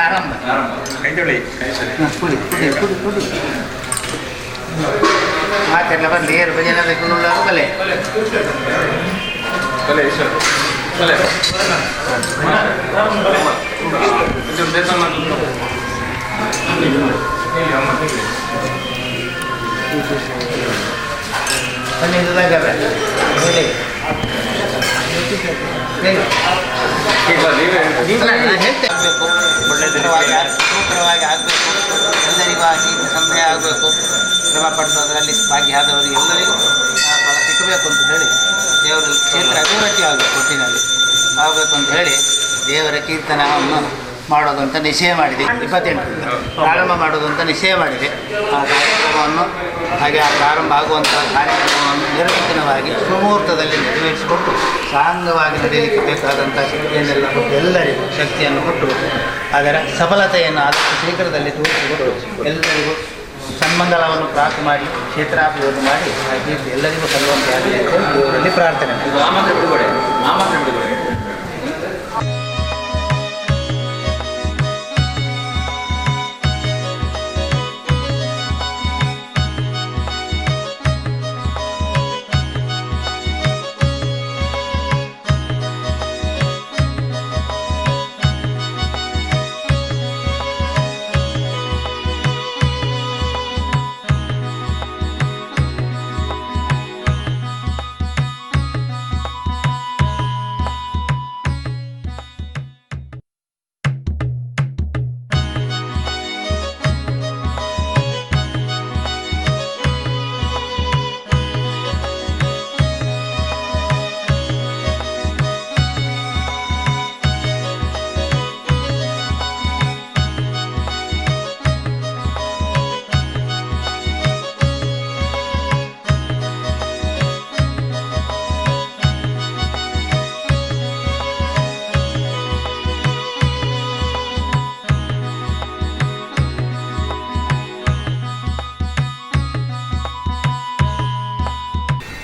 ಆರಂಭ ಮಾತೆಲ್ಲ ಬರಲಿ ಏರು ಭಜನೆ ಬೇಕು ಬಲೆ ಸೂತ್ರವಾಗಿ ಆಗಬೇಕು, ಎಲ್ಲರಿಗೂ ಆಗಿ ಸಂದೇಹ ಆಗಬೇಕು, ಶ್ರಮ ಪಡಿಸೋದ್ರಲ್ಲಿ ಭಾಗಿಯಾದವರಿಗೆ ಎಲ್ಲರಿಗೂ ಫಲ ಸಿಕ್ಕಬೇಕು ಅಂತ ಹೇಳಿ ದೇವರ ಕ್ಷೇತ್ರ ಅಭಿವೃದ್ಧಿ ಆಗಬೇಕು, ಒಟ್ಟಿನಲ್ಲಿ ಆಗಬೇಕು ಅಂತ ಹೇಳಿ ದೇವರ ಕೀರ್ತನವನ್ನು ಮಾಡೋದು ಅಂತ ನಿಶ್ಚಯ ಮಾಡಿದೆ. 28ರಿಂದ ಪ್ರಾರಂಭ ಮಾಡೋದು ಅಂತ ನಿಶ್ಚಯ ಮಾಡಿದೆ. ಆ ಕಾರ್ಯಕ್ರಮವನ್ನು ಹಾಗೆ ಆ ಪ್ರಾರಂಭ ಆಗುವಂಥ ಕಾರ್ಯಕ್ರಮವನ್ನು ನಿರ್ವಿಘ್ನವಾಗಿ ಸುಮುಹೂರ್ತದಲ್ಲಿ ನೆರವೇರಿಸಿಕೊಟ್ಟು ಸಾಂಗವಾಗಿ ನಡೆಯಲಿಕ್ಕೆ ಬೇಕಾದಂಥ ಶಕ್ತಿಯನ್ನೆಲ್ಲ ಕೊಟ್ಟು ಎಲ್ಲರಿಗೂ ಶಕ್ತಿಯನ್ನು ಕೊಟ್ಟು ಅದರ ಸಫಲತೆಯನ್ನು ಆದಷ್ಟು ಶೀಘ್ರದಲ್ಲಿ ತೋರಿಸಿಕೊಟ್ಟು ಎಲ್ಲರಿಗೂ ಸನ್ಮಂಗಲವನ್ನು ಪ್ರಾರ್ಥನೆ ಮಾಡಿ ಕ್ಷೇತ್ರಾಭಿವೃದ್ಧಿ ಮಾಡಿ ಆ ಕೀರ್ತಿ ಎಲ್ಲರಿಗೂ ಸಲ್ಲುವಂತೆ ಆಗಲಿ ಅಂತ ದೇವರಲ್ಲಿ ಪ್ರಾರ್ಥನೆ ಮಾಡಿ.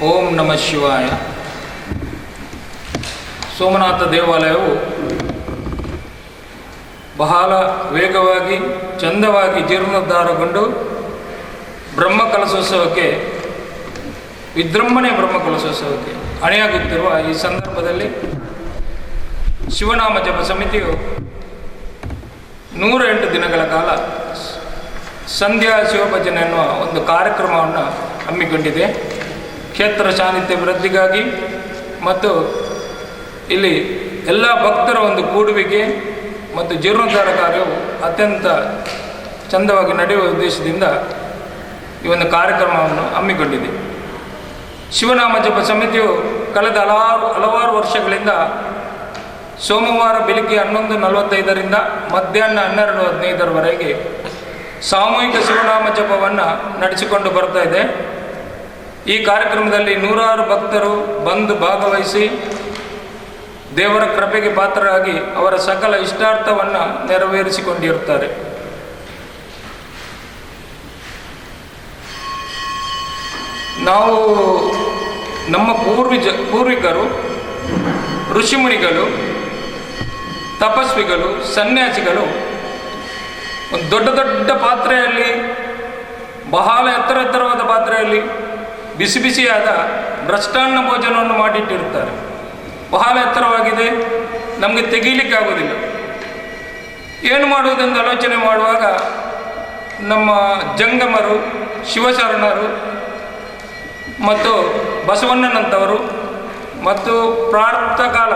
ಓಂ ನಮಃ ಶಿವಾಯ. ಸೋಮನಾಥ ದೇವಾಲಯವು ಬಹಳ ವೇಗವಾಗಿ ಚಂದವಾಗಿ ಜೀರ್ಣೋದ್ಧಾರಗೊಂಡು ಬ್ರಹ್ಮಕಲಶೋತ್ಸವಕ್ಕೆ ವಿಜೃಂಭಣೆ ಬ್ರಹ್ಮಕಲಶೋತ್ಸವಕ್ಕೆ ಅಣಿಯಾಗುತ್ತಿರುವ ಈ ಸಂದರ್ಭದಲ್ಲಿ ಶಿವನಾಮ ಜಪ ಸಮಿತಿಯು 108 ದಿನಗಳ ಕಾಲ ಸಂಧ್ಯಾ ಶಿವಭಜನೆ ಎನ್ನುವ ಒಂದು ಕಾರ್ಯಕ್ರಮವನ್ನು ಹಮ್ಮಿಕೊಂಡಿದೆ. ಕ್ಷೇತ್ರ ಸಾನ್ನಿಧ್ಯ ವೃದ್ಧಿಗಾಗಿ ಮತ್ತು ಇಲ್ಲಿ ಎಲ್ಲ ಭಕ್ತರ ಒಂದು ಕೂಡುವಿಕೆ ಮತ್ತು ಜೀರ್ಣೋದ್ಧಾರ ಕಾರ್ಯವು ಅತ್ಯಂತ ಚಂದವಾಗಿ ನಡೆಯುವ ಉದ್ದೇಶದಿಂದ ಈ ಒಂದು ಕಾರ್ಯಕ್ರಮವನ್ನು ಹಮ್ಮಿಕೊಂಡಿದೆ. ಶಿವನಾಮ ಜಪ ಸಮಿತಿಯು ಕಳೆದ ಹಲವಾರು ವರ್ಷಗಳಿಂದ ಸೋಮವಾರ ಬೆಳಿಗ್ಗೆ 11:45ರಿಂದ ಮಧ್ಯಾಹ್ನ 12:15ರವರೆಗೆ ಸಾಮೂಹಿಕ ಶಿವನಾಮ ಜಪವನ್ನು ನಡೆಸಿಕೊಂಡು ಬರ್ತಾ ಇದೆ. ಈ ಕಾರ್ಯಕ್ರಮದಲ್ಲಿ 100 ಭಕ್ತರು ಬಂದು ಭಾಗವಹಿಸಿ ದೇವರ ಕೃಪೆಗೆ ಪಾತ್ರರಾಗಿ ಅವರ ಸಕಲ ಇಷ್ಟಾರ್ಥವನ್ನು ನೆರವೇರಿಸಿಕೊಂಡಿರುತ್ತಾರೆ. ನಾವು ನಮ್ಮ ಪೂರ್ವಿಕರು ಋಷಿಮುನಿಗಳು ತಪಸ್ವಿಗಳು ಸನ್ಯಾಸಿಗಳು ಒಂದು ದೊಡ್ಡ ದೊಡ್ಡ ಪಾತ್ರೆಯಲ್ಲಿ ಬಹಳ ಎತ್ತರವಾದ ಪಾತ್ರೆಯಲ್ಲಿ ಬಿಸಿ ಬಿಸಿಯಾದ ಭ್ರಷ್ಟಾನ್ನ ಭೋಜನವನ್ನು ಮಾಡಿಟ್ಟಿರ್ತಾರೆ. ಬಹಳ ಎತ್ತರವಾಗಿದೆ, ನಮಗೆ ತೆಗೀಲಿಕ್ಕೆ ಆಗೋದಿಲ್ಲ. ಏನು ಮಾಡುವುದೆಂದು ಆಲೋಚನೆ ಮಾಡುವಾಗ ನಮ್ಮ ಜಂಗಮರು ಶಿವಶರಣರು ಮತ್ತು ಬಸವಣ್ಣನಂಥವರು ಮತ್ತು ಪ್ರಾರ್ಥಕಾಲ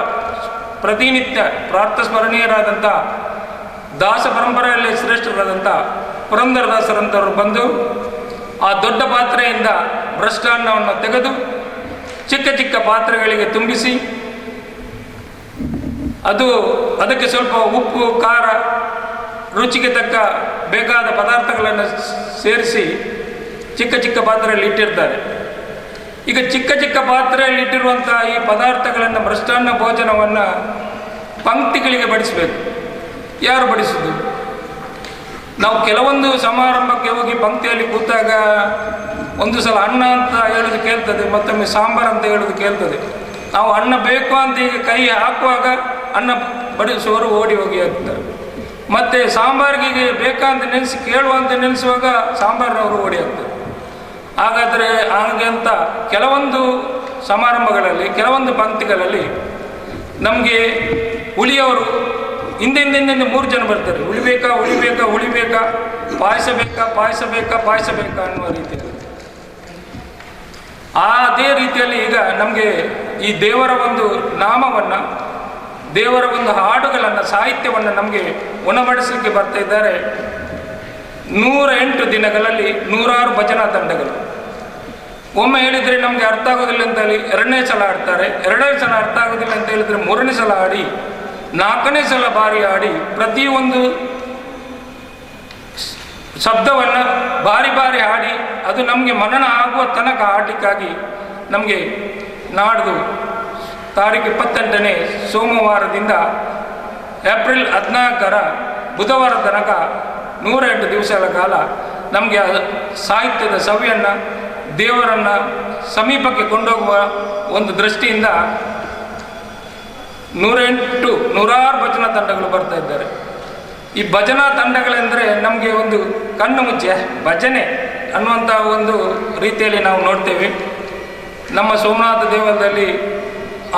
ಪ್ರತಿನಿತ್ಯ ಪ್ರಾರ್ಥಸ್ಮರಣೀಯರಾದಂಥ ದಾಸ ಪರಂಪರೆಯಲ್ಲಿ ಶ್ರೇಷ್ಠರಾದಂಥ ಪುರಂದರದಾಸರಂಥವರು ಬಂದು ಆ ದೊಡ್ಡ ಪಾತ್ರೆಯಿಂದ ಭ್ರಷ್ಟಾನ್ನವನ್ನು ತೆಗೆದು ಚಿಕ್ಕ ಚಿಕ್ಕ ಪಾತ್ರೆಗಳಿಗೆ ತುಂಬಿಸಿ ಅದಕ್ಕೆ ಸ್ವಲ್ಪ ಉಪ್ಪು ಖಾರ ರುಚಿಗೆ ತಕ್ಕ ಬೇಕಾದ ಪದಾರ್ಥಗಳನ್ನು ಸೇರಿಸಿ ಚಿಕ್ಕ ಚಿಕ್ಕ ಪಾತ್ರೆಯಲ್ಲಿ ಇಟ್ಟಿರ್ತಾರೆ. ಈಗ ಚಿಕ್ಕ ಚಿಕ್ಕ ಪಾತ್ರೆಯಲ್ಲಿ ಇಟ್ಟಿರುವಂಥ ಈ ಪದಾರ್ಥಗಳನ್ನು ಭ್ರಷ್ಟಾನ್ನ ಭೋಜನವನ್ನು ಪಂಕ್ತಿಗಳಿಗೆ ಬಡಿಸಬೇಕು. ಯಾರು ಬಡಿಸೋದು? ನಾವು ಕೆಲವೊಂದು ಸಮಾರಂಭಕ್ಕೆ ಹೋಗಿ ಪಂಕ್ತಿಯಲ್ಲಿ ಕೂತಾಗ ಒಂದು ಸಲ ಅನ್ನ ಅಂತ ಹೇಳೋದು ಕೇಳ್ತದೆ, ಮತ್ತೊಮ್ಮೆ ಸಾಂಬಾರು ಅಂತ ಹೇಳೋದು ಕೇಳ್ತದೆ. ನಾವು ಅನ್ನ ಬೇಕು ಅಂತ ಈಗ ಕೈ ಹಾಕುವಾಗ ಅನ್ನ ಬಡಿಸುವವರು ಓಡಿ ಹೋಗಿ ಹಾಕ್ತಾರೆ. ಮತ್ತು ಸಾಂಬಾರಿಗೆ ಬೇಕಂತ ನೆನೆಸಿ ಕೇಳುವಂತ ನೆನೆಸುವಾಗ ಸಾಂಬಾರಿನವರು ಓಡಿ ಹೋಗ್ತಾರೆ. ಹಾಗಾದರೆ ಹಾಗಂತ ಕೆಲವೊಂದು ಸಮಾರಂಭಗಳಲ್ಲಿ ಕೆಲವೊಂದು ಪಂಕ್ತಿಗಳಲ್ಲಿ ನಮಗೆ ಉಳಿಯವರು ಹಿಂದಿಂದ 3 ಜನ ಬರ್ತಾರೆ. ಉಳಿಬೇಕಾ ಪಾಯಸ ಬೇಕಾ ಅನ್ನುವ ರೀತಿಯಲ್ಲಿ. ಅದೇ ರೀತಿಯಲ್ಲಿ ಈಗ ನಮಗೆ ಈ ದೇವರ ಒಂದು ನಾಮವನ್ನು, ದೇವರ ಒಂದು ಹಾಡುಗಳನ್ನು, ಸಾಹಿತ್ಯವನ್ನು ನಮಗೆ ಉಣಬಡಿಸಲಿಕ್ಕೆ ಬರ್ತಾ ಇದ್ದಾರೆ. 108 ದಿನಗಳಲ್ಲಿ 106 ಭಜನಾ ತಂಡಗಳು. ಒಮ್ಮೆ ಹೇಳಿದರೆ ನಮಗೆ ಅರ್ಥ ಆಗೋದಿಲ್ಲ ಅಂತ ಹೇಳಿ 2ನೇ ಸಲ ಆಡ್ತಾರೆ, 2ನೇ ಸಲ ಅರ್ಥ ಆಗೋದಿಲ್ಲ ಅಂತ ಹೇಳಿದರೆ 3ನೇ ಸಲ ಆಡಿ, 4ನೇ ಸಲ ಬಾರಿ ಆಡಿ, ಪ್ರತಿಯೊಂದು ಶಬ್ದವನ್ನು ಬಾರಿ ಹಾಡಿ ಅದು ನಮಗೆ ಮನನ ಆಗುವ ತನಕ ಆಡಲಿಕ್ಕಾಗಿ ನಮಗೆ ನಾಡ್ದು ತಾರೀಕು 28ನೇ ಸೋಮವಾರದಿಂದ ಏಪ್ರಿಲ್ 14ರ ಬುಧವಾರ ತನಕ 108 ದಿವಸಗಳ ಕಾಲ ನಮಗೆ ಸಾಹಿತ್ಯದ ಸವಿಯನ್ನು, ದೇವರನ್ನು ಸಮೀಪಕ್ಕೆ ಕೊಂಡೋಗುವ ಒಂದು ದೃಷ್ಟಿಯಿಂದ 106 ಭಜನಾ ತಂಡಗಳು ಬರ್ತಾ ಇದ್ದಾರೆ. ಈ ಭಜನಾ ತಂಡಗಳೆಂದರೆ ನಮಗೆ ಒಂದು ಕಣ್ಣು ಮುಚ್ಚೆ ಭಜನೆ ಅನ್ನುವಂಥ ಒಂದು ರೀತಿಯಲ್ಲಿ ನಾವು ನೋಡ್ತೇವೆ. ನಮ್ಮ ಸೋಮನಾಥ ದೇವಾಲಯದಲ್ಲಿ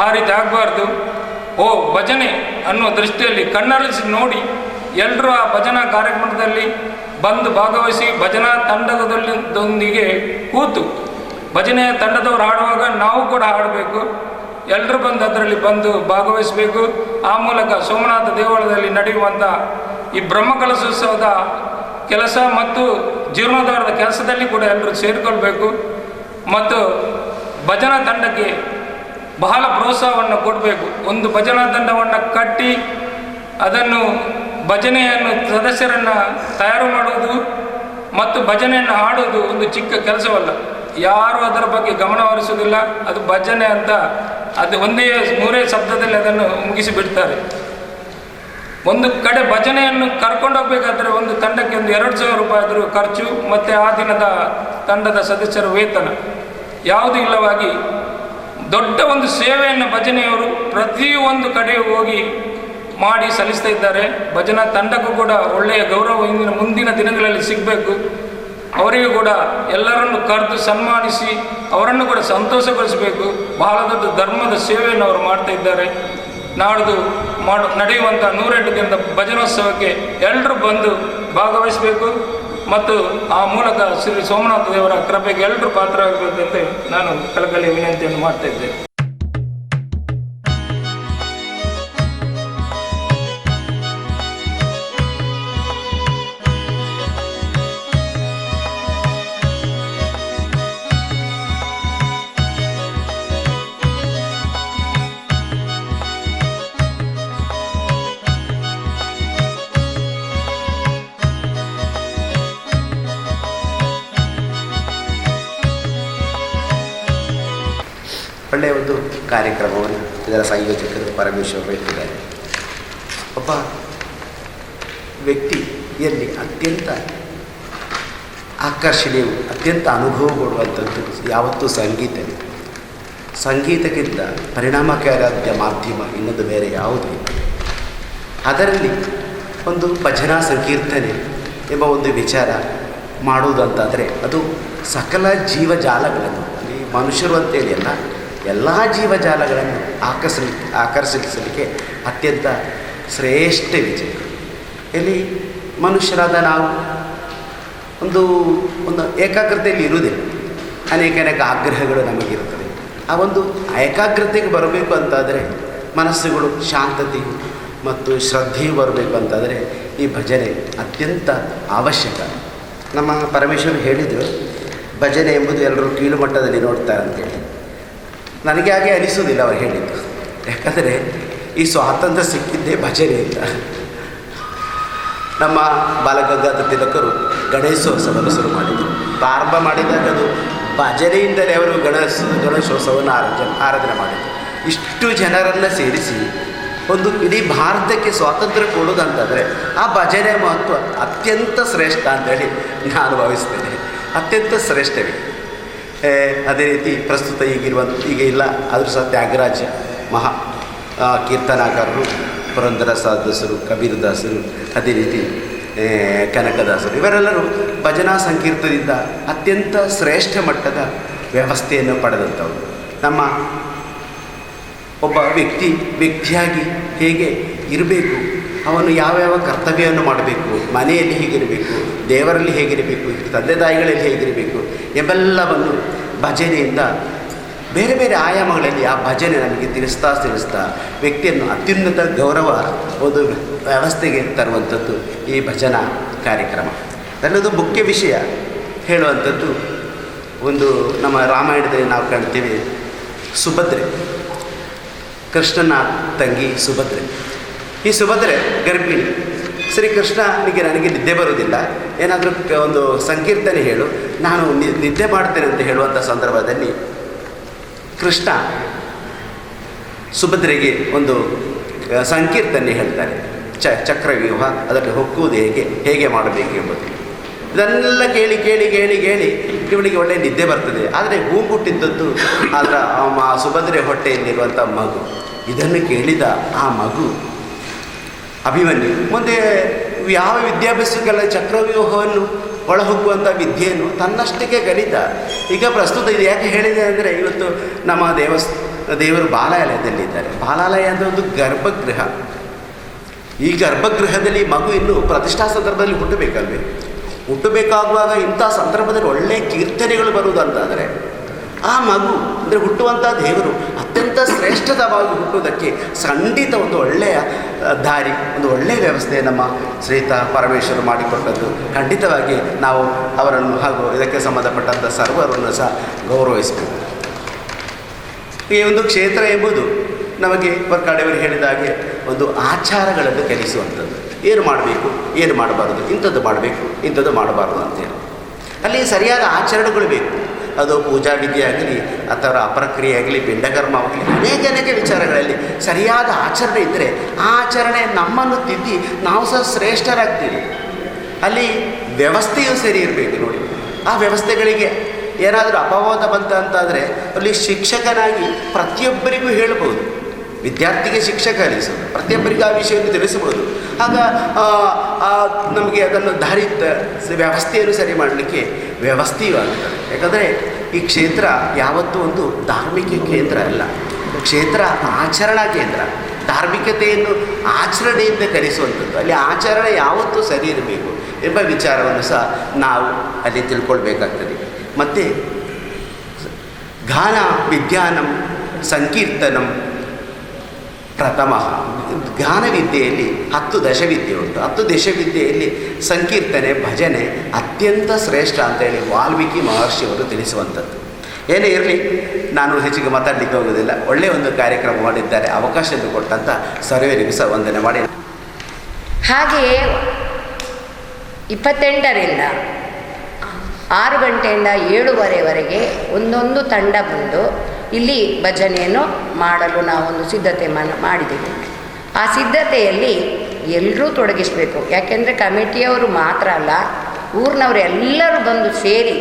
ಆ ರೀತಿ ಆಗಬಾರ್ದು. ಭಜನೆ ಅನ್ನುವ ದೃಷ್ಟಿಯಲ್ಲಿ ಕಣ್ಣರಳಿಸಿ ನೋಡಿ ಎಲ್ಲರೂ ಆ ಭಜನಾ ಕಾರ್ಯಕ್ರಮದಲ್ಲಿ ಬಂದು ಭಾಗವಹಿಸಿ ಭಜನಾ ತಂಡದೊಂದಿಗೆ ಕೂತು ಭಜನೆಯ ತಂಡದವರು ಹಾಡುವಾಗ ನಾವು ಕೂಡ ಹಾಡಬೇಕು. ಎಲ್ಲರೂ ಬಂದು ಅದರಲ್ಲಿ ಬಂದು ಭಾಗವಹಿಸಬೇಕು. ಆ ಮೂಲಕ ಸೋಮನಾಥ ದೇವಾಲಯದಲ್ಲಿ ನಡೆಯುವಂಥ ಈ ಬ್ರಹ್ಮಕಲಶೋತ್ಸವದ ಕೆಲಸ ಮತ್ತು ಜೀರ್ಣೋದ್ಧಾರದ ಕೆಲಸದಲ್ಲಿ ಕೂಡ ಎಲ್ಲರೂ ಸೇರಿಕೊಳ್ಬೇಕು. ಮತ್ತು ಭಜನಾ ತಂಡಕ್ಕೆ ಬಹಳ ಪ್ರೋತ್ಸಾಹವನ್ನು ಕೊಡಬೇಕು. ಒಂದು ಭಜನಾ ತಂಡವನ್ನು ಕಟ್ಟಿ ಅದನ್ನು ಭಜನೆಯನ್ನು ಸದಸ್ಯರನ್ನು ತಯಾರು ಮಾಡುವುದು ಮತ್ತು ಭಜನೆಯನ್ನು ಹಾಡುವುದು ಒಂದು ಚಿಕ್ಕ ಕೆಲಸವಲ್ಲ. ಯಾರು ಅದರ ಬಗ್ಗೆ ಗಮನ ಹರಿಸುವುದಿಲ್ಲ. ಅದು ಭಜನೆ ಅಂತ ಅದು ಒಂದೇ 3 ಶಬ್ದದಲ್ಲಿ ಅದನ್ನು ಮುಗಿಸಿಬಿಡ್ತಾರೆ. ಒಂದು ಕಡೆ ಭಜನೆಯನ್ನು ಕರ್ಕೊಂಡು ಹೋಗಬೇಕಾದ್ರೆ ಒಂದು ತಂಡಕ್ಕೆ ಒಂದು 2,000 ರೂಪಾಯಿ ಆದರೂ ಖರ್ಚು, ಮತ್ತು ಆ ದಿನದ ತಂಡದ ಸದಸ್ಯರ ವೇತನ ಯಾವುದೂ ಇಲ್ಲವಾಗಿ ದೊಡ್ಡ ಒಂದು ಸೇವೆಯನ್ನು ಭಜನೆಯವರು ಪ್ರತಿಯೊಂದು ಕಡೆ ಹೋಗಿ ಮಾಡಿ ಸಲ್ಲಿಸ್ತಾ ಇದ್ದಾರೆ. ಭಜನಾ ತಂಡಕ್ಕೂ ಕೂಡ ಒಳ್ಳೆಯ ಗೌರವ ಮುಂದಿನ ದಿನಗಳಲ್ಲಿ ಸಿಗಬೇಕು. ಅವರಿಗೂ ಕೂಡ ಎಲ್ಲರನ್ನು ಕರೆದು ಸನ್ಮಾನಿಸಿ ಅವರನ್ನು ಕೂಡ ಸಂತೋಷಗೊಳಿಸಬೇಕು. ಬಹಳ ದೊಡ್ಡ ಧರ್ಮದ ಸೇವೆಯನ್ನು ಅವರು ಮಾಡ್ತಾ ಇದ್ದಾರೆ. ನಾಡ್ದು ನಡೆಯುವಂಥ 108 ದಿನದ ಭಜನೋತ್ಸವಕ್ಕೆ ಎಲ್ಲರೂ ಬಂದು ಭಾಗವಹಿಸಬೇಕು ಮತ್ತು ಆ ಮೂಲಕ ಶ್ರೀ ಸೋಮನಾಥ ದೇವರ ಕೃಪೆಗೆ ಎಲ್ಲರೂ ಪಾತ್ರರಾಗಬೇಕೆಂದು ನಾನು ಕಳಕಳಿಯ ವಿನಂತಿಯನ್ನು ಮಾಡ್ತಾ ಇದ್ದೇನೆ. ಒಳ್ಳೆಯ ಒಂದು ಕಾರ್ಯಕ್ರಮವನ್ನು ಇದರ ಸಂಯೋಜಕರು ಪರಮೇಶ್ವರ್ ಇಟ್ಟಿದ್ದಾರೆ. ಒಬ್ಬ ವ್ಯಕ್ತಿಯಲ್ಲಿ ಅತ್ಯಂತ ಆಕರ್ಷಣೀಯವು, ಅತ್ಯಂತ ಅನುಭವ ಕೊಡುವಂಥದ್ದು ಯಾವತ್ತೂ ಸಂಗೀತವೇ. ಸಂಗೀತಕ್ಕಿಂತ ಪರಿಣಾಮಕಾರಿಯಾದ ಮಾಧ್ಯಮ ಇನ್ನೊಂದು ಬೇರೆ ಯಾವುದೂ ಇಲ್ಲ. ಅದರಲ್ಲಿ ಒಂದು ಭಜನಾ ಸಂಕೀರ್ತನೆ ಎಂಬ ಒಂದು ವಿಚಾರ ಮಾಡುವುದಂತಾದರೆ ಅದು ಸಕಲ ಜೀವಜಾಲಗಳನ್ನು, ಅಲ್ಲಿ ಮನುಷ್ಯರು ಅಂತೇಳಿಯಲ್ಲ, ಎಲ್ಲ ಜೀವಜಾಲಗಳನ್ನು ಆಕರ್ಷಿಸಲಿಕ್ಕೆ ಅತ್ಯಂತ ಶ್ರೇಷ್ಠ ವಿಜಯ. ಇಲ್ಲಿ ಮನುಷ್ಯರಾದ ನಾವು ಒಂದು ಏಕಾಗ್ರತೆಯಲ್ಲಿ ಇರುವುದಿಲ್ಲ. ಅನೇಕ ಆಗ್ರಹಗಳು ನಮಗಿರುತ್ತದೆ. ಆ ಒಂದು ಏಕಾಗ್ರತೆಗೆ ಬರಬೇಕು ಅಂತಾದರೆ ಮನಸ್ಸುಗಳು ಶಾಂತತೆಯು ಮತ್ತು ಶ್ರದ್ಧೆಯು ಬರಬೇಕು ಅಂತಾದರೆ ಈ ಭಜನೆ ಅತ್ಯಂತ ಅವಶ್ಯಕ. ನಮ್ಮ ಪರಮೇಶ್ವರ್ ಹೇಳಿದರು, ಭಜನೆ ಎಂಬುದು ಎಲ್ಲರೂ ಕೀಳು ಮಟ್ಟದಲ್ಲಿ ನೋಡ್ತಾರೆ ಅಂತೇಳಿ. ನನಗೆ ಹಾಗೆ ಅನಿಸೋದಿಲ್ಲ ಅವರು ಹೇಳಿದ್ದು. ಯಾಕಂದರೆ ಈ ಸ್ವಾತಂತ್ರ್ಯ ಸಿಕ್ಕಿದ್ದೇ ಭಜನೆಯಿಂದ. ನಮ್ಮ ಬಾಲಗಂಗಾಧರ ತಿಲಕರು ಗಣೇಶೋತ್ಸವವನ್ನು ಶುರು ಮಾಡಿದರು. ಪ್ರಾರಂಭ ಮಾಡಿದಾಗ ಅದು ಭಜನೆಯಿಂದಲೇ ಅವರು ಗಣೇಶೋತ್ಸವವನ್ನು ಆರಾಧನೆ ಮಾಡಿದರು. ಇಷ್ಟು ಜನರನ್ನು ಸೇರಿಸಿ ಒಂದು ಇಡೀ ಭಾರತಕ್ಕೆ ಸ್ವಾತಂತ್ರ್ಯ ಕೊಡೋದಂತಂದರೆ ಆ ಭಜನೆ ಮಹತ್ವ ಅತ್ಯಂತ ಶ್ರೇಷ್ಠ ಅಂತೇಳಿ ನಾನು ಭಾವಿಸ್ತೇನೆ. ಅತ್ಯಂತ ಶ್ರೇಷ್ಠವೇ. ಅದೇ ರೀತಿ ಪ್ರಸ್ತುತ ಈಗ ಇಲ್ಲ, ಆದರೂ ಸಹ ತ್ಯಾಗರಾಜ ಮಹಾ ಕೀರ್ತನಾಕಾರರು ಪುರಂದರದಾಸರು, ಕಬೀರದಾಸರು, ಅದೇ ರೀತಿ ಕನಕದಾಸರು ಇವರೆಲ್ಲರೂ ಭಜನಾ ಸಂಕೀರ್ತದಿಂದ ಅತ್ಯಂತ ಶ್ರೇಷ್ಠ ಮಟ್ಟದ ವ್ಯವಸ್ಥೆಯನ್ನು ಪಡೆದಂಥವರು. ನಮ್ಮ ಒಬ್ಬ ವ್ಯಕ್ತಿಯಾಗಿ ಹೇಗೆ ಇರಬೇಕು, ಅವನು ಯಾವ್ಯಾವ ಕರ್ತವ್ಯವನ್ನು ಮಾಡಬೇಕು, ಮನೆಯಲ್ಲಿ ಹೇಗಿರಬೇಕು, ದೇವರಲ್ಲಿ ಹೇಗಿರಬೇಕು, ತಂದೆ ತಾಯಿಗಳಲ್ಲಿ ಹೇಗಿರಬೇಕು ಎಂಬೆಲ್ಲವನ್ನು ಭಜನೆಯಿಂದ ಬೇರೆ ಬೇರೆ ಆಯಾಮಗಳಲ್ಲಿ ಆ ಭಜನೆ ನಮಗೆ ತಿಳಿಸ್ತಾ ವ್ಯಕ್ತಿಯನ್ನು ಅತ್ಯುನ್ನತ ಗೌರವ ಒಂದು ವ್ಯವಸ್ಥೆಗೆ ತರುವಂಥದ್ದು ಈ ಭಜನಾ ಕಾರ್ಯಕ್ರಮ. ನನ್ನದು ಮುಖ್ಯ ವಿಷಯ ಹೇಳುವಂಥದ್ದು ಒಂದು ನಮ್ಮ ರಾಮಾಯಣದಲ್ಲಿ ನಾವು ಕಾಣ್ತೇವೆ, ಸುಭದ್ರೆ, ಕೃಷ್ಣನ ತಂಗಿ ಸುಭದ್ರೆ. ಈ ಸುಭದ್ರೆ ಗರ್ಭಿಣಿ. ಸರಿ, ಕೃಷ್ಣನಿಗೆ ನನಗೆ ನಿದ್ದೆ ಬರೋದಿಲ್ಲ, ಏನಾದರೂ ಒಂದು ಸಂಕೀರ್ತನೆ ಹೇಳು, ನಾನು ನಿದ್ದೆ ಮಾಡ್ತೇನೆ ಅಂತ ಹೇಳುವಂಥ ಸಂದರ್ಭದಲ್ಲಿ ಕೃಷ್ಣ ಸುಭದ್ರೆಗೆ ಒಂದು ಸಂಕೀರ್ತನೆ ಹೇಳ್ತಾರೆ. ಚಕ್ರವ್ಯೂಹ, ಅದಕ್ಕೆ ಹೊಕ್ಕುವುದು ಹೇಗೆ ಮಾಡಬೇಕು ಎಂಬುದು. ಇದನ್ನೆಲ್ಲ ಕೇಳಿ ಕೇಳಿ ಕೇಳಿ ಕೇಳಿ ಇವಳಿಗೆ ಒಳ್ಳೆಯ ನಿದ್ದೆ ಬರ್ತದೆ. ಆದರೆ ಹೂಗುಟ್ಟಿದ್ದದ್ದು ಅದರ ಸುಭದ್ರೆ ಹೊಟ್ಟೆಯಲ್ಲಿರುವಂಥ ಮಗು. ಇದನ್ನು ಕೇಳಿದ ಆ ಮಗು ಅಭಿಮನ್ಯು ಮುಂದೆ ಯಾವ ವಿದ್ಯಾಭ್ಯಾಸಕ್ಕೆಲ್ಲ ಚಕ್ರವ್ಯೂಹವನ್ನು ಒಳಹೊಕ್ಕುವಂಥ ವಿದ್ಯೆಯನ್ನು ತನ್ನಷ್ಟಕ್ಕೆ ಕಲಿತ. ಈಗ ಪ್ರಸ್ತುತ ಇದು ಯಾಕೆ ಹೇಳಿದೆ ಅಂದರೆ, ಇವತ್ತು ನಮ್ಮ ದೇವರು ಬಾಲಾಲಯದಲ್ಲಿದ್ದಾರೆ. ಬಾಲಾಲಯ ಅಂದರೆ ಒಂದು ಗರ್ಭಗೃಹ. ಈ ಗರ್ಭಗೃಹದಲ್ಲಿ ಮಗು ಇನ್ನು ಪ್ರತಿಷ್ಠಾ ಸಂದರ್ಭದಲ್ಲಿ ಹುಟ್ಟಬೇಕಲ್ವೇ? ಹುಟ್ಟಬೇಕಾಗುವಾಗ ಇಂಥ ಸಂದರ್ಭದಲ್ಲಿ ಒಳ್ಳೆಯ ಕೀರ್ತನೆಗಳು ಬರುವುದಂತಾದರೆ ಆ ಮಗು ಅಂದರೆ ಹುಟ್ಟುವಂಥ ದೇವರು ಅತ್ಯಂತ ಶ್ರೇಷ್ಠವಾಗಿ ಹುಟ್ಟುವುದಕ್ಕೆ ಖಂಡಿತ ಒಂದು ಒಳ್ಳೆಯ ದಾರಿ, ಒಂದು ಒಳ್ಳೆಯ ವ್ಯವಸ್ಥೆ ನಮ್ಮ ಶ್ರೀತ ಪರಮೇಶ್ವರು ಮಾಡಿಕೊಟ್ಟದ್ದು. ಖಂಡಿತವಾಗಿ ನಾವು ಅವರನ್ನು ಹಾಗೂ ಇದಕ್ಕೆ ಸಂಬಂಧಪಟ್ಟಂಥ ಸರ್ವರನ್ನು ಸಹ ಗೌರವಿಸಬೇಕು. ಈ ಒಂದು ಕ್ಷೇತ್ರ ಎಂಬುದು ನಮಗೆ ಕಡೆಯವರು ಹೇಳಿದ ಹಾಗೆ ಒಂದು ಆಚಾರಗಳನ್ನು ಕಲಿಸುವಂಥದ್ದು. ಏನು ಮಾಡಬೇಕು, ಏನು ಮಾಡಬಾರದು, ಇಂಥದ್ದು ಮಾಡಬೇಕು, ಇಂಥದ್ದು ಮಾಡಬಾರದು ಅಂತೇಳಿ ಅಲ್ಲಿ ಸರಿಯಾದ ಆಚರಣೆಗಳು ಬೇಕು. ಅದು ಪೂಜಾ ವಿಧಿ ಆಗಲಿ ಅಥವಾ ಅಪರಕ್ರಿಯೆ ಆಗಲಿ, ಪಿಂಡಕರ್ಮವಾಗಲಿ, ಅನೇಕ ವಿಚಾರಗಳಲ್ಲಿ ಸರಿಯಾದ ಆಚರಣೆ ಇದ್ದರೆ ಆ ಆಚರಣೆ ನಮ್ಮನ್ನು ತಿದ್ದಿ ನಾವು ಸಹ ಶ್ರೇಷ್ಠರಾಗ್ತೀವಿ. ಅಲ್ಲಿ ವ್ಯವಸ್ಥೆಯೂ ಸರಿ ಇರಬೇಕು. ನೋಡಿ, ಆ ವ್ಯವಸ್ಥೆಗಳಿಗೆ ಏನಾದರೂ ಅಪವಾದ ಬಂತಾದರೆ ಅಲ್ಲಿ ಶಿಕ್ಷಕನಾಗಿ ಪ್ರತಿಯೊಬ್ಬರಿಗೂ ಹೇಳ್ಬೋದು. ವಿದ್ಯಾರ್ಥಿಗೆ ಶಿಕ್ಷಕ ಕಲಿಸೋದು, ಪ್ರತಿಯೊಬ್ಬರಿಗೂ ಆ ವಿಷಯವನ್ನು ತಿಳಿಸಬಹುದು. ಆಗ ನಮಗೆ ಅದನ್ನು ವ್ಯವಸ್ಥೆಯನ್ನು ಸರಿ ಮಾಡಲಿಕ್ಕೆ ವ್ಯವಸ್ಥೆಯೂ ಆಗುತ್ತದೆ. ಯಾಕಂದರೆ ಈ ಕ್ಷೇತ್ರ ಯಾವತ್ತೂ ಒಂದು ಧಾರ್ಮಿಕ ಕೇಂದ್ರ ಅಲ್ಲ, ಕ್ಷೇತ್ರ ಆಚರಣಾ ಕೇಂದ್ರ. ಧಾರ್ಮಿಕತೆಯನ್ನು ಆಚರಣೆಯಿಂದ ಕಲಿಸುವಂಥದ್ದು. ಅಲ್ಲಿ ಆಚರಣೆ ಯಾವತ್ತೂ ಸರಿ ಇರಬೇಕು ಎಂಬ ವಿಚಾರವನ್ನು ಸಹ ನಾವು ಅಲ್ಲಿ ತಿಳ್ಕೊಳ್ಬೇಕಾಗ್ತದೆ. ಮತ್ತು ಗಾನ ವಿಜ್ಞಾನಂ ಸಂಕೀರ್ತನಂ ಪ್ರಥಮ. ಗಾನವಿದ್ಯೆಯಲ್ಲಿ 10 ದಶವಿದ್ಯೆ ಉಂಟು. 10 ದಶವಿದ್ಯೆಯಲ್ಲಿ ಸಂಕೀರ್ತನೆ, ಭಜನೆ ಅತ್ಯಂತ ಶ್ರೇಷ್ಠ ಅಂತೇಳಿ ವಾಲ್ಮೀಕಿ ಮಹರ್ಷಿಯವರು ತಿಳಿಸುವಂಥದ್ದು. ಏನೇ ಇರಲಿ, ನಾನು ಹೆಚ್ಚಿಗೆ ಮಾತಾಡಲಿಕ್ಕೆ ಹೋಗೋದಿಲ್ಲ. ಒಳ್ಳೆಯ ಒಂದು ಕಾರ್ಯಕ್ರಮ ಮಾಡಿದ್ದಾರೆ. ಅವಕಾಶ ಕೊಟ್ಟಂಥ ಸರ್ವರಿಗೂ ಸಹ ವಂದನೆ ಮಾಡಿ. ಹಾಗೆಯೇ 28ರಿಂದ 6 ಗಂಟೆಯಿಂದ 7:30ವರೆಗೆ ಒಂದೊಂದು ತಂಡ ಬಂದು ಇಲ್ಲಿ ಭಜನೆಯನ್ನು ಮಾಡಲು ನಾವೊಂದು ಸಿದ್ಧತೆ ಮಾಡಿದ್ದೇವೆ. ಆ ಸಿದ್ಧತೆಯಲ್ಲಿ ಎಲ್ಲರೂ ತೊಡಗಿಸಬೇಕು. ಯಾಕೆಂದರೆ ಕಮಿಟಿಯವರು ಮಾತ್ರ ಅಲ್ಲ, ಊರಿನವರು ಎಲ್ಲರೂ ಬಂದು ಸೇರಿ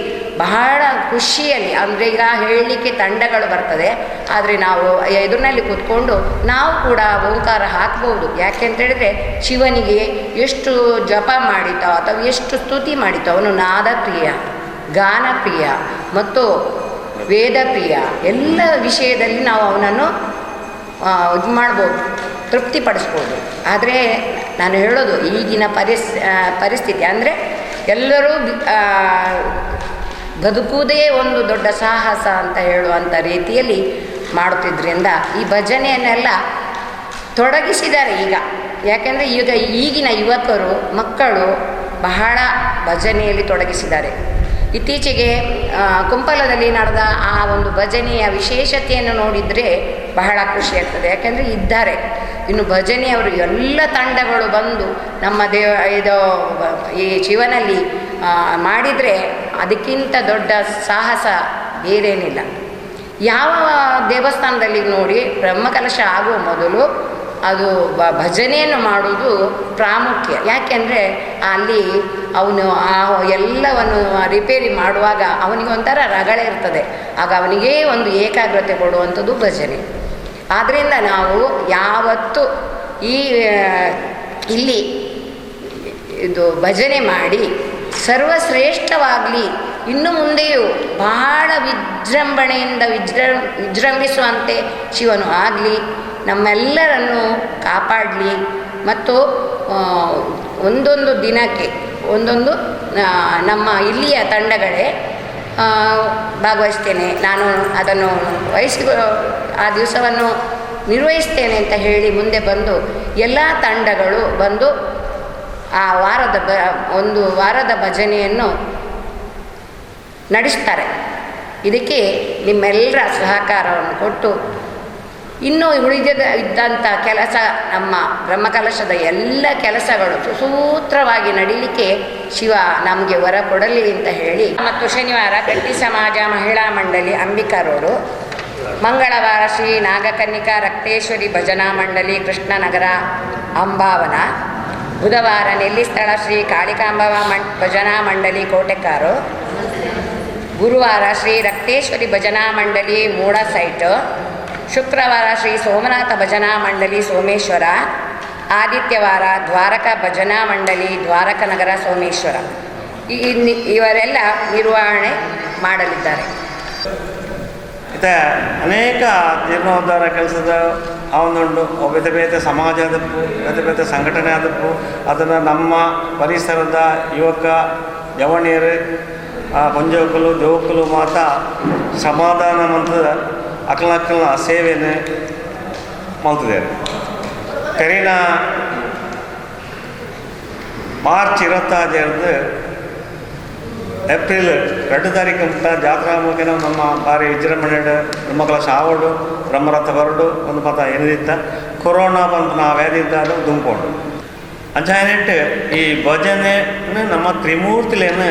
ಬಹಳ ಖುಷಿಯಲ್ಲಿ, ಅಂದರೆ ಈಗ ಹೇಳಲಿಕ್ಕೆ ತಂಡಗಳು ಬರ್ತದೆ, ಆದರೆ ನಾವು ಎದುರಿನಲ್ಲಿ ಕೂತ್ಕೊಂಡು ನಾವು ಕೂಡ ಓಂಕಾರ ಹಾಕ್ಬೋದು. ಯಾಕೆಂತೇಳಿದರೆ ಶಿವನಿಗೆ ಎಷ್ಟು ಜಪ ಮಾಡಿತೋ ಅಥವಾ ಎಷ್ಟು ಸ್ತುತಿ ಮಾಡಿತೋ ಅವನು ನಾದಪ್ರಿಯ, ಗಾನಪ್ರಿಯ ಮತ್ತು ವೇದಪ್ರಿಯ. ಎಲ್ಲ ವಿಷಯದಲ್ಲಿ ನಾವು ಅವನನ್ನು ಇದು ಮಾಡ್ಬೋದು, ತೃಪ್ತಿಪಡಿಸ್ಬೋದು. ಆದರೆ ನಾನು ಹೇಳೋದು ಈಗಿನ ಪರಿಸ್ಥಿತಿ ಅಂದರೆ ಎಲ್ಲರೂ ಬದುಕುವುದೇ ಒಂದು ದೊಡ್ಡ ಸಾಹಸ ಅಂತ ಹೇಳುವಂಥ ರೀತಿಯಲ್ಲಿ ಮಾಡುತ್ತಿದ್ದರಿಂದ ಈ ಭಜನೆಯನ್ನೆಲ್ಲ ತೊಡಗಿಸಿದ್ದಾರೆ ಈಗ. ಯಾಕೆಂದರೆ ಈಗಿನ ಯುವಕರು ಮಕ್ಕಳು ಬಹಳ ಭಜನೆಯಲ್ಲಿ ತೊಡಗಿಸಿದ್ದಾರೆ. ಇತ್ತೀಚೆಗೆ ಕುಂಪಲದಲ್ಲಿ ನಡೆದ ಆ ಒಂದು ಭಜನೆಯ ವಿಶೇಷತೆಯನ್ನು ನೋಡಿದರೆ ಬಹಳ ಖುಷಿಯಾಗ್ತದೆ. ಯಾಕೆಂದರೆ ಇದ್ದಾರೆ ಇನ್ನು ಭಜನೆಯವರು ಎಲ್ಲ ತಂಡಗಳು ಬಂದು ನಮ್ಮ ಈ ಶಿವನಲ್ಲಿ ಮಾಡಿದರೆ ಅದಕ್ಕಿಂತ ದೊಡ್ಡ ಸಾಹಸ ಬೇರೇನಿಲ್ಲ. ಯಾವ ದೇವಸ್ಥಾನದಲ್ಲಿ ನೋಡಿ ಬ್ರಹ್ಮಕಲಶ ಆಗುವ ಮೊದಲು ಅದು ಭಜನೆಯನ್ನು ಮಾಡುವುದು ಪ್ರಾಮುಖ್ಯ. ಯಾಕೆಂದರೆ ಅಲ್ಲಿ ಅವನು ಆ ಎಲ್ಲವನ್ನು ರಿಪೇರಿ ಮಾಡುವಾಗ ಅವನಿಗೆ ಒಂಥರ ರಗಳೆ ಇರ್ತದೆ. ಆಗ ಅವನಿಗೇ ಒಂದು ಏಕಾಗ್ರತೆ ಕೊಡುವಂಥದ್ದು ಭಜನೆ. ಆದ್ದರಿಂದ ನಾವು ಯಾವತ್ತೂ ಈ ಇಲ್ಲಿ ಇದು ಭಜನೆ ಮಾಡಿ ಸರ್ವಶ್ರೇಷ್ಠವಾಗಲಿ, ಇನ್ನು ಮುಂದೆಯೂ ಬಹಳ ವಿಜೃಂಭಣೆಯಿಂದ ವಿಜೃಂಭಿಸುವಂತೆ ಶಿವನು ಆಗಲಿ, ನಮ್ಮೆಲ್ಲರನ್ನು ಕಾಪಾಡಲಿ. ಮತ್ತು ಒಂದೊಂದು ದಿನಕ್ಕೆ ಒಂದೊಂದು ನಮ್ಮ ಇಲ್ಲಿಯ ತಂಡಗಳೇ ಭಾಗವಹಿಸ್ತೇನೆ, ನಾನು ಅದನ್ನು ಆ ದಿವಸವನ್ನು ನಿರ್ವಹಿಸ್ತೇನೆ ಅಂತ ಹೇಳಿ ಮುಂದೆ ಬಂದು ಎಲ್ಲ ತಂಡಗಳು ಬಂದು ಆ ಒಂದು ವಾರದ ಭಜನೆಯನ್ನು ನಡೆಸ್ತಾರೆ. ಇದಕ್ಕೆ ನಿಮ್ಮೆಲ್ಲರ ಸಹಕಾರವನ್ನು ಕೊಟ್ಟು ಇನ್ನೂ ಇದ್ದಂಥ ಕೆಲಸ, ನಮ್ಮ ಬ್ರಹ್ಮಕಲಶದ ಎಲ್ಲ ಕೆಲಸಗಳು ಸುಸೂತ್ರವಾಗಿ ನಡೀಲಿಕ್ಕೆ ಶಿವ ನಮಗೆ ವರ ಕೊಡಲಿ ಅಂತ ಹೇಳಿ. ಮತ್ತು ಶನಿವಾರ ಗಟ್ಟಿ ಸಮಾಜ ಮಹಿಳಾ ಮಂಡಳಿ ಅಂಬಿಕಾ ರೋಡು, ಮಂಗಳವಾರ ಶ್ರೀ ನಾಗಕನ್ನಿಕಾ ರಕ್ತೇಶ್ವರಿ ಭಜನಾ ಮಂಡಳಿ ಕೃಷ್ಣನಗರ ಅಂಬಾವನ, ಬುಧವಾರ ನೆಲ್ಲಿಸ್ಥಳ ಶ್ರೀ ಕಾಳಿಕಾಂಬವ ಭಜನಾ ಮಂಡಳಿ ಕೋಟೆಕಾರು, ಗುರುವಾರ ಶ್ರೀ ರಕ್ತೇಶ್ವರಿ ಭಜನಾ ಮಂಡಳಿ ಮೂಡ ಸೈಟ್, ಶುಕ್ರವಾರ ಶ್ರೀ ಸೋಮನಾಥ ಭಜನಾ ಮಂಡಳಿ ಸೋಮೇಶ್ವರ, ಆದಿತ್ಯವಾರ ದ್ವಾರಕಾ ಭಜನಾ ಮಂಡಳಿ ದ್ವಾರಕನಗರ ಸೋಮೇಶ್ವರ. ಇವರೆಲ್ಲ ನಿರ್ವಹಣೆ ಮಾಡಲಿದ್ದಾರೆ. ಮತ್ತು ಅನೇಕ ಜೀರ್ಣೋದ್ಧಾರ ಕೆಲಸದ ಅವನುಂಡು ಬೇತೆ ಬೇತೆ ಸಮಾಜದಪ್ಪು ಬೇತೆ ಬೇತೆ ಸಂಘಟನೆ ಆದಪ್ಪು ಅದನ್ನು ನಮ್ಮ ಪರಿಸರದ ಯುವಕ ಯವಣಿಯರು ಪಂಜೋಕಲು ಜೋಕಲು ಮಾತ ಸಮಾಧಾನ ಮಂತ್ರದ ಅಕ್ಕಲಕ್ಕಲ ಸೇವೆಯನ್ನು ಮಾಡ್ತಿದ್ದಾರೆ. ಕರೀನ ಮಾರ್ಚ್ 26 ಏಪ್ರಿಲ್ 2 ತಾರೀಕು ಅಂತ ಜಾತ್ರಾ ಮುಖೇನ ನಮ್ಮ ಬಾರಿ ವಿಜೃಂಭಣೆ ಬ್ರಹ್ಮಕಲ ಶಾವಡು ಬ್ರಹ್ಮರಥ ಬರಡು ಒಂದು ಮತ ಏನಿತ್ತ ಕೊರೋನಾ ಬಂತು ನಾವು ವ್ಯಾಧಿದ್ದಾರು ದುಂಕೊಂಡು ಅಂಚಾನಿಟ್ಟು ಈ ಭಜನೆ ನಮ್ಮ ತ್ರಿಮೂರ್ತಿಲೇನು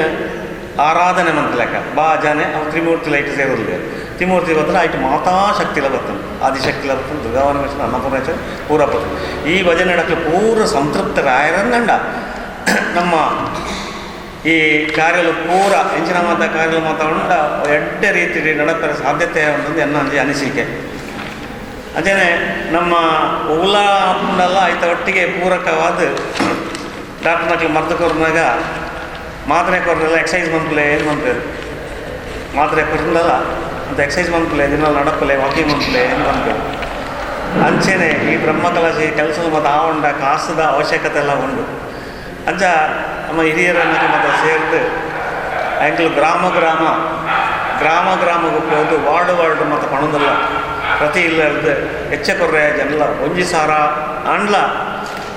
ಆರಾಧನೆ ಮಂತ್ಲೆಕ್ಕ ಭಜನೆ ಅವು ತ್ರಿಮೂರ್ತಿಲ ಇಟ್ಟು ಸೇರೋದಿಲ್ಲ. ತ್ರಿಮೂರ್ತಿ ಬಂದ್ರೆ ಆಯ್ತು ಮಾತಾ ಶಕ್ತಿಲ ಬರ್ತದೆ, ಆದಿಶಕ್ತಿಲ ಬರ್ತದೆ, ದುರ್ಗಾವನೇಶ್ವರ ಅನ್ನಪೂರ್ಣೇಶ್ವರ ಪೂರ ಬರ್ತದೆ. ಈ ಭಜನೆ ನಡಕ್ಕೆ ಪೂರ ಸಂತೃಪ್ತರಾಯರಂಗಂಡ ನಮ್ಮ ಈ ಕಾರ್ಯಲು ಪೂರ ಹೆಂಚಿನ ಮಾತ ಕಾರ್ಯಲು ಮಾತ ಉಂಡ ಎಡ್ಡೆ ರೀತಿ ನಡಪರ ಸಾಧ್ಯತೆ ಉಂಟು ಎನ್ನ ಅನಿಸಿಕೆ. ಅದೇನೆ ನಮ್ಮ ಉಗುಲ ಉಂಡಲ್ಲ ಆಯ್ತ ಒಟ್ಟಿಗೆ ಪೂರಕವಾದ ಡಾಕ್ಟರ್ ಮಕ್ಕಳು ಮದ್ದು ಕೊರ್ನಾಗ ಮಾತ್ರೆ ಕೊರನೆಲ್ಲ ಎಕ್ಸೈಸ್ ಮಂತ್ಲೆ ಏನು ಮಂತೇರು ಮಾತ್ರೆ ಕೊರನಲ್ಲ ಅಂತ ಎಕ್ಸೈಸ್ ಮಂತ್ಲೆ ದಿನ ನಡಪಲೆ ವಾಕಿಂಗ್ ಮಂತ್ಲೆ ಏನು ಮಂತೇರು. ಅಂಚೆನೆ ಈ ಬ್ರಹ್ಮಕಲಶಿ ಕೆಲಸದ ಮತ್ತು ಆ ಉಂಡ ಕಾಸದ ಅವಶ್ಯಕತೆ ಎಲ್ಲ ಉಂಟು. ಅಂಚ ನಮ್ಮ ಹಿರಿಯರನ್ನ ಮತ್ತು ಸೇರಿದು ಆ್ಯಂಕಲ್ ಗ್ರಾಮಕ್ಕೆ ಹೋದು ವಾರ್ಡ್ ಮತ್ತು ಪಣದಲ್ಲ ಪ್ರತಿ ಇಲ್ಲದ ಹೆಚ್ಚ ಕೊರ್ರೆ ಜನಲ್ಲ ಒಂಜಿ ಸಾರ ಅಂಡ್ಲ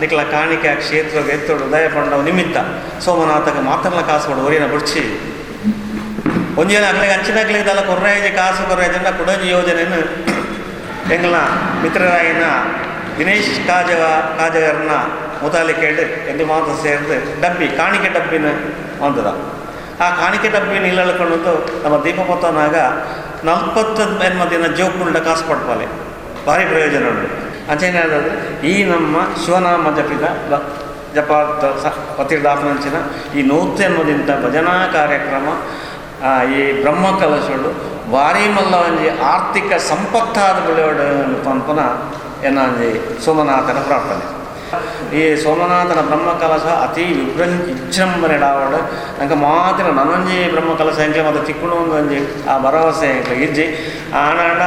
ನಿಕ್ಲ ಕಾಣಿಕೆ ಆ ಕ್ಷೇತ್ರಕ್ಕೆ ಎತ್ತೋಡು ಉದಯ ಪಂಡವ ನಿಮಿತ್ತ ಸೋಮನಾಥಗೆ ಮಾತಲ್ಲ ಕಾಸು ಕೊಡು ಒರಿನ ಬಿಡ್ಸಿ ಒಂದೇನು ಆಗ್ಲಿಗೆ ಅಂಚಿನಾಗ್ಲಿದ್ದಲ್ಲ ಕೊರ್ರಾಯಿಜಿ ಕಾಸು ಕೊರ್ರಾಯಿಜನ್ನ ಕುಡಜಿ ಯೋಜನೆಯನ್ನು ಎಂಗ್ಲ ಮಿತ್ರರಾಯನ ದಿನೇಶ್ ಕಾಜಗರ್ನ ಮುತಾಲಿ ಕೇಳಿ ಎಂಗ್ಲು ಮಾತ್ರ ಸೇರಿದು ಡಬ್ಬಿ ಕಾಣಿಕೆ ಡಬ್ಬಿನ ಒಂದದ ಆ ಕಾಣಿಕೆ ಡಬ್ಬಿನ ಇಲ್ಲಳ್ಕೊಂಡು ನಮ್ಮ ದೀಪಪತ್ತನಾಗ 40 ದಿನ ಜೋಕುಂಡ ಕಾಸು ಪಡ್ಪಾಲೆ ಭಾರಿ ಪ್ರಯೋಜನ ಉಂಟು. ಅಂಚೇನಾದ್ರೆ ಈ ನಮ್ಮ ಶಿವನಾಮ ಜಪ ಪತಿರ್ದಾಪನಂಚಿನ ಈ 100 ಭಜನಾ ಕಾರ್ಯಕ್ರಮ ಈ ಬ್ರಹ್ಮಕಲಶೋಡು ಭಾರಿ ಮಲ್ಲ ಒಂಜಿ ಆರ್ಥಿಕ ಸಂಪತ್ತಾದ ಬೆಳೆಯೋಡು ಪಂಪನ ಎನ್ನಂಜಿ ಸೋಮನಾಥನ ಪ್ರಾರ್ಥನೆ. ಈ ಸೋಮನಾಥನ ಬ್ರಹ್ಮಕಲಶ ಅತಿ ವಿಜೃಂಭಣೆಡಾವಡು ನಂಗೆ ಮಾತ್ರ ನನೊಂಜಿ ಬ್ರಹ್ಮಕಲಶ ಎಂಕ್ಲೆ ಮತ್ತು ತಿಕ್ಕುಣ ಒಂದೊಂಜಿ ಆ ಭರವಸೆ ಎಂಕ್ಲೆ ಇಜ್ಜಿ ಆನಾಡ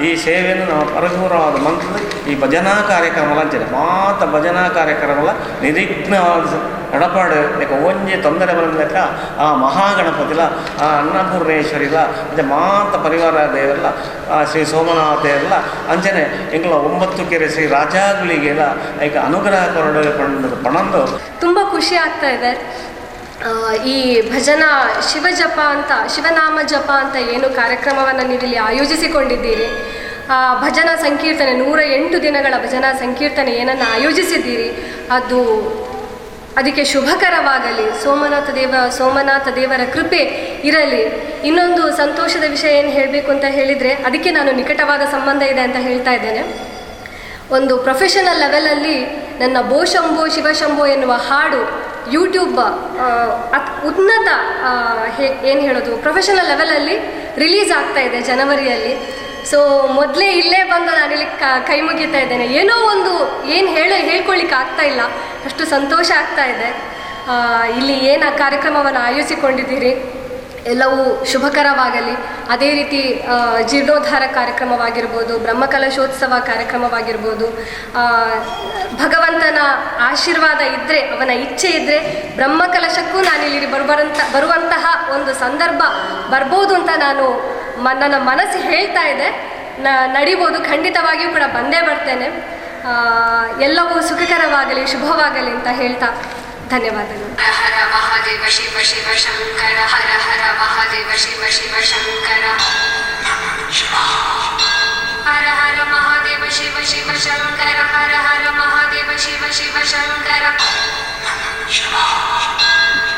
ಈ ಸೇವೆಯನ್ನು ನಾವು ಪರಪೂರ್ಣವಾದ ಮಂತ್ರದ ಈ ಭಜನಾ ಕಾರ್ಯಕ್ರಮ ಅಂಚನೆ ಮಾತ ಭಜನಾ ಕಾರ್ಯಕ್ರಮ ನಿರಿಗ್ನವಾದ ನಡಪಾಡು ಲೆಕ್ಕ ಒಂಜಿ ತೊಂದರೆ ಬರಲೆಕ್ಕ ಆ ಮಹಾಗಣಪತಿಲ ಆ ಅನ್ನಪೂರ್ಣೇಶ್ವರಿಲ ಅಂಚೆ ಮಾತ ಪರಿವಾರ ದೇವರಲ್ಲ ಶ್ರೀ ಸೋಮನಾಥ ಎಲ್ಲ ಅಂಚನೆ ಎಂಗ್ಲ 9 ಕೆರೆ ಶ್ರೀ ರಾಜಾಗುಳಿಗೆಲ್ಲ ಈಗ ಅನುಗ್ರಹ ಕೊರಡು ಪಣಂದು ತುಂಬ ಖುಷಿ ಆಗ್ತಾ ಇದೆ. ಈ ಭಜನಾ ಶಿವನಾಮ ಜಪ ಅಂತ ಏನು ಕಾರ್ಯಕ್ರಮವನ್ನು ನೀವಿಲ್ಲಿ ಆಯೋಜಿಸಿಕೊಂಡಿದ್ದೀರಿ, ಭಜನಾ ಸಂಕೀರ್ತನೆ 108 ದಿನಗಳ ಭಜನಾ ಸಂಕೀರ್ತನೆ ಏನನ್ನು ಆಯೋಜಿಸಿದ್ದೀರಿ ಅದಕ್ಕೆ ಶುಭಕರವಾಗಲಿ. ಸೋಮನಾಥ ದೇವರ ಕೃಪೆ ಇರಲಿ. ಇನ್ನೊಂದು ಸಂತೋಷದ ವಿಷಯ ಏನು ಹೇಳಬೇಕು ಅಂತ ಹೇಳಿದರೆ, ಅದಕ್ಕೆ ನಾನು ನಿಕಟವಾದ ಸಂಬಂಧ ಇದೆ ಅಂತ ಹೇಳ್ತಾ ಇದ್ದೇನೆ. ಒಂದು ಪ್ರೊಫೆಷನಲ್ ಲೆವೆಲಲ್ಲಿ ನನ್ನ ಶಂಭೋ ಶಿವಶಂಭೋ ಎನ್ನುವ ಹಾಡು ಯೂಟ್ಯೂಬ್ ಉನ್ನತ ಏನು ಹೇಳೋದು ಪ್ರೊಫೆಷನಲ್ ಲೆವೆಲಲ್ಲಿ ರಿಲೀಸ್ ಆಗ್ತಾ ಇದೆ ಜನವರಿಯಲ್ಲಿ. ಸೊ ಮೊದಲೇ ಇಲ್ಲೇ ಬಂದು ನಾನಿಲ್ಲಿ ಕೈ ಮುಗಿತಾ ಇದ್ದೇನೆ. ಏನೋ ಒಂದು ಏನು ಹೇಳ್ಕೊಳ್ಳಿಕ್ಕೆ ಆಗ್ತಾ ಇಲ್ಲ, ಅಷ್ಟು ಸಂತೋಷ ಆಗ್ತಾ ಇದೆ. ಇಲ್ಲಿ ಏನು ಕಾರ್ಯಕ್ರಮವನ್ನು ಆಯೋಜಿಸಿಕೊಂಡಿದ್ದೀರಿ ಎಲ್ಲವೂ ಶುಭಕರವಾಗಲಿ. ಅದೇ ರೀತಿ ಜೀರ್ಣೋದ್ಧಾರ ಕಾರ್ಯಕ್ರಮವಾಗಿರ್ಬೋದು, ಬ್ರಹ್ಮಕಲಶೋತ್ಸವ ಕಾರ್ಯಕ್ರಮವಾಗಿರ್ಬೋದು, ಭಗವಂತನ ಆಶೀರ್ವಾದ ಇದ್ದರೆ, ಅವನ ಇಚ್ಛೆ ಇದ್ದರೆ ಬ್ರಹ್ಮಕಲಶಕ್ಕೂ ನಾನಿಲ್ಲಿ ಬರುವಂತಹ ಒಂದು ಸಂದರ್ಭ ಬರ್ಬೋದು ಅಂತ ನನ್ನ ಮನಸ್ಸು ಹೇಳ್ತಾ ಇದೆ. ನಡಿಬೋದು, ಖಂಡಿತವಾಗಿಯೂ ಕೂಡ ಬಂದೇ ಬರ್ತೇನೆ. ಎಲ್ಲವೂ ಸುಖಕರವಾಗಲಿ, ಶುಭವಾಗಲಿ ಅಂತ ಹೇಳ್ತಾ ಧನ್ಯವಾದಗಳು. ಹರ ಹರ ಮಹಾದೇವ ಶಿವ ಶಿವ ಶಂಕರ, ಹರ ಹರ ಮಹಾದೇವ ಶಿವ ಶಿವ ಶಂಕರ, ಹರ ಹರ ಮಹಾದೇವ ಶಿವ ಶಿವ ಶಂಕರ, ಹರ ಹರ ಮಹಾದೇವ ಶಿವ ಶಿವ ಶಂಕರ,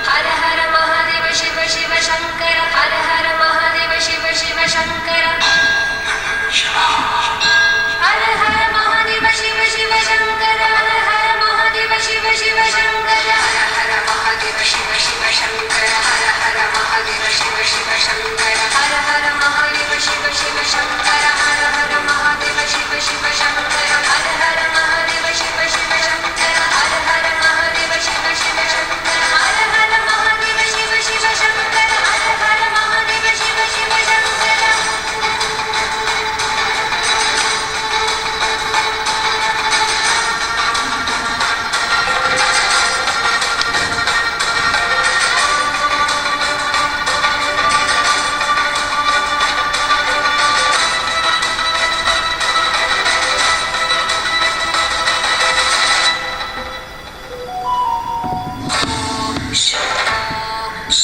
ಹರ ಹರ ಮಹಾದೇವ ಶಿವ ಶಿವ ಶಂಕರ, ಹರ ಹರ ಮಹಾದೇವ ಶಿವ ಶಿವ ಶಂಕರ, ಹರ ಹರ ಮಹಾದೇವ ಶಿವ ಶಿವ ಶಂಕರ, ಹರ ಹರ ಮಹಾದೇವ ಶಿವ ಶಿವ ಶಂಕರ, ಹರ ಹರ ಮಹಾದೇವ ಶಿವ ಶಿವ ಶಂಕರ, ಹರ ಹರ ಮಹಾದೇವ ಶಿವ ಶಿವ ಶಂಕರ, ಹರ ಹರ ಮಹಾದೇವ ಶಿವ ಶಿವ ಶಂಕರ, ಹರ ಹರ ಮಹಾದೇವ ಶಿವ ಶಿವ ಶಂಕರ, ಹರ ಹರ ಮಹಾದೇವ ಶಿವ ಶಿವ ಶಂಕರ, ಹರ ಹರ ಮಹಾದೇವ ಶಿವ ಶಿವ ಶಂಕರ, ಹರ ಹರ ಮಹಾದೇವ ಶಿವ ಶಿವ ಶಂಕರ, ಹರ ಹರ ಮಹಾದೇವ ಶಿವ ಶಿವ ಶಂಕರ.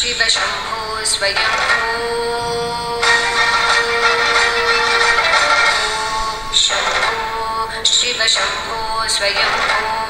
शिव शंभो स्वयंभो, शंभो शिव शंभो स्वयंभो.